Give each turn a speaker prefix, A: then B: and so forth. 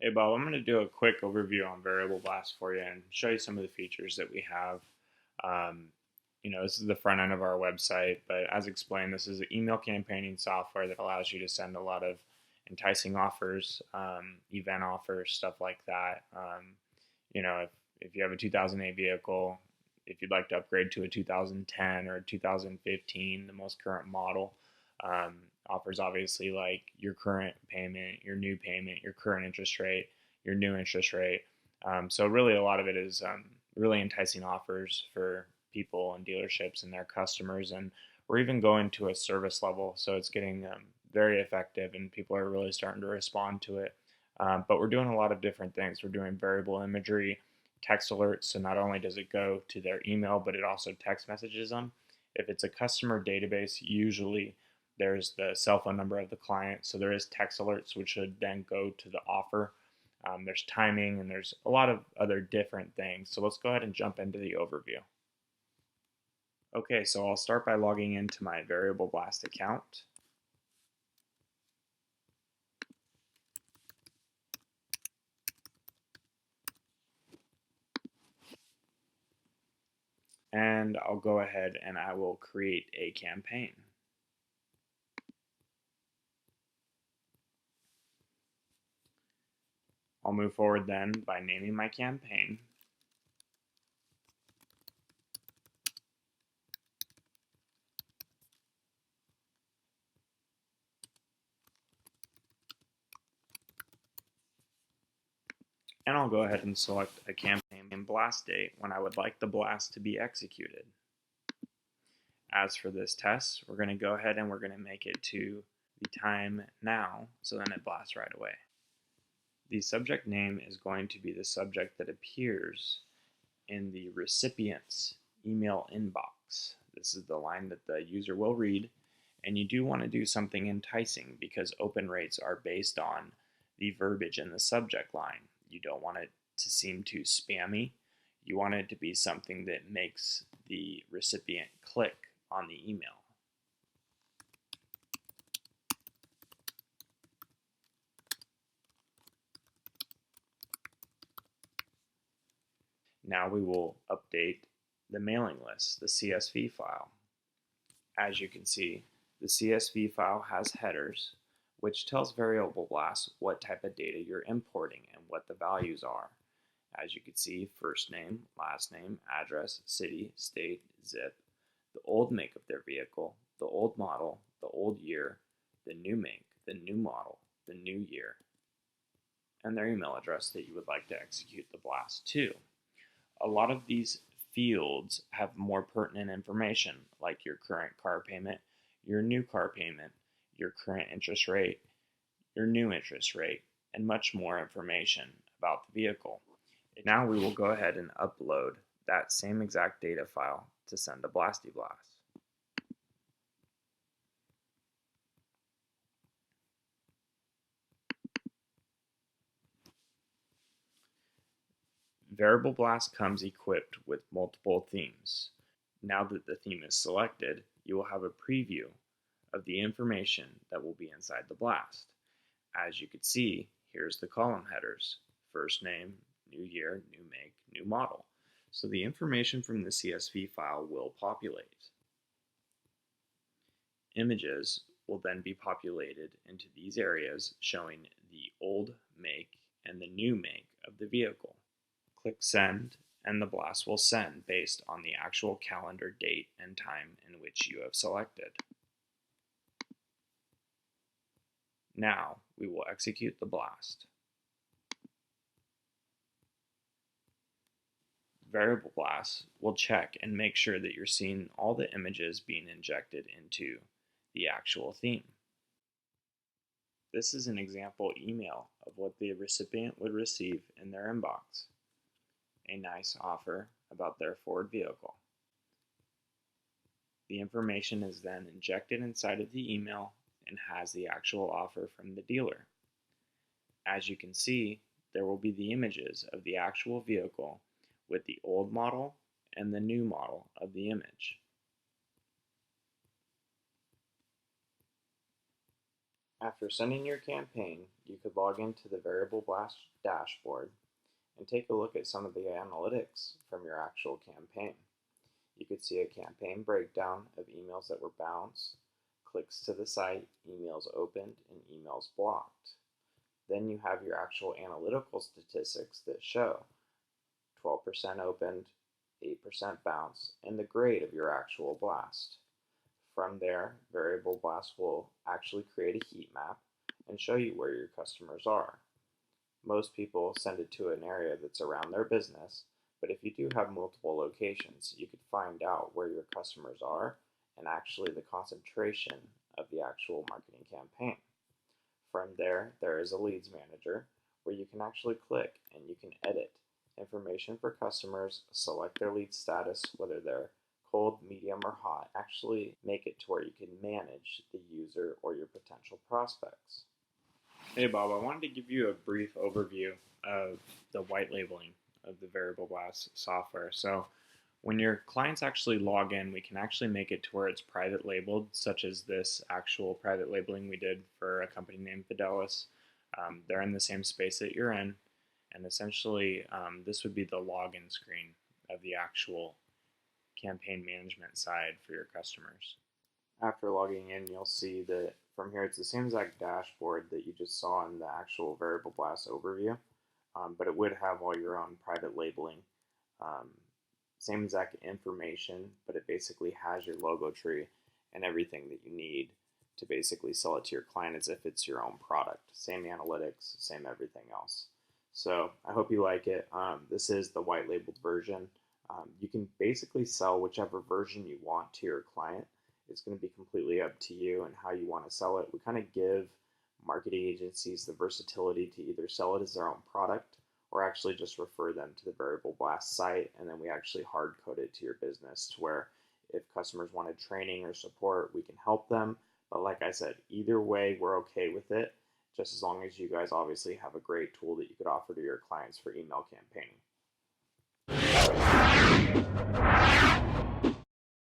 A: Hey Bob, I'm going to do a quick overview on Variable Blast for you and show you some of the features that we have. Um, this is the front end of our website, but as explained, this is an email campaigning software that allows you to send a lot of enticing offers, event offers, stuff like that. If you have a 2008 vehicle, if you'd like to upgrade to a 2010 or a 2015, the most current model, um, offers obviously like your current payment, your new payment, your current interest rate, your new interest rate. So really a lot of it is really enticing offers for people and dealerships and their customers. And we're even going to a service level. So it's getting very effective and people are really starting to respond to it. But we're doing a lot of different things. We're doing variable imagery, text alerts. So not only does it go to their email, but it also text messages them. If it's a customer database, usually there's the cell phone number of the client. So there is text alerts, which should then go to the offer. There's timing and there's a lot of other different things. So let's go ahead and jump into the overview. Okay, so I'll start by logging into my Variable Blast account. And I'll go ahead and I will create a campaign. I'll move forward then by naming my campaign. And I'll go ahead and select a campaign blast date when I would like the blast to be executed. As for this test, we're going to go ahead and we're going to make it to the time now, so then it blasts right away. The subject name is going to be the subject that appears in the recipient's email inbox. This is the line that the user will read, and you do want to do something enticing because open rates are based on the verbiage in the subject line. You don't want it to seem too spammy. You want it to be something that makes the recipient click on the email. Now we will update the mailing list, the CSV file. As you can see, the CSV file has headers, which tells Variable Blast what type of data you're importing and what the values are. As you can see, first name, last name, address, city, state, zip, the old make of their vehicle, the old model, the old year, the new make, the new model, the new year, and their email address that you would like to execute the blast to. A lot of these fields have more pertinent information like your current car payment, your new car payment, your current interest rate, your new interest rate, and much more information about the vehicle. Now we will go ahead and upload that same exact data file to send to Blasty Blast. Variable Blast comes equipped with multiple themes. Now that the theme is selected, you will have a preview of the information that will be inside the blast. As you can see, here's the column headers: first name, new year, new make, new model. So the information from the CSV file will populate. Images will then be populated into these areas showing the old make and the new make of the vehicle. Click send and the blast will send based on the actual calendar date and time in which you have selected. Now we will execute the blast. Variable Blast will check and make sure that you're seeing all the images being injected into the actual theme. This is an example email of what the recipient would receive in their inbox. A nice offer about their Ford vehicle. The information is then injected inside of the email and has the actual offer from the dealer. As you can see, there will be the images of the actual vehicle with the old model and the new model of the image. After sending your campaign, you could log into the Variable Blast dashboard and take a look at some of the analytics from your actual campaign. You could see a campaign breakdown of emails that were bounced, clicks to the site, emails opened, and emails blocked. Then you have your actual analytical statistics that show 12% opened, 8% bounce, and the grade of your actual blast. From there, Variable Blast will actually create a heat map and show you where your customers are. Most people send it to an area that's around their business, but if you do have multiple locations, you could find out where your customers are and actually the concentration of the actual marketing campaign. From there, there is a leads manager where you can actually click and you can edit information for customers, select their lead status, whether they're cold, medium, or hot, actually make it to where you can manage the user or your potential prospects. Hey Bob, I wanted to give you a brief overview of the white labeling of the Variable Blast software. So when your clients actually log in, we can actually make it to where it's private labeled, such as this actual private labeling we did for a company named Fidelis. They're in the same space that you're in, and essentially this would be the login screen of the actual campaign management side for your customers. After logging in, you'll see that from here it's the same exact dashboard that you just saw in the actual Variable Blast overview, but it would have all your own private labeling. Same exact information, but it basically has your logo tree and everything that you need to basically sell it to your client as if it's your own product. Same analytics, same everything else. So I hope you like it. This is the white labeled version. You can basically sell whichever version you want to your client. It's going to be completely up to you and how you want to sell it. We kind of give marketing agencies the versatility to either sell it as their own product or actually just refer them to the Variable Blast site, and then we actually hard code it to your business to where if customers wanted training or support, we can help them. But like I said, either way, we're okay with it, just as long as you guys obviously have a great tool that you could offer to your clients for email campaigning.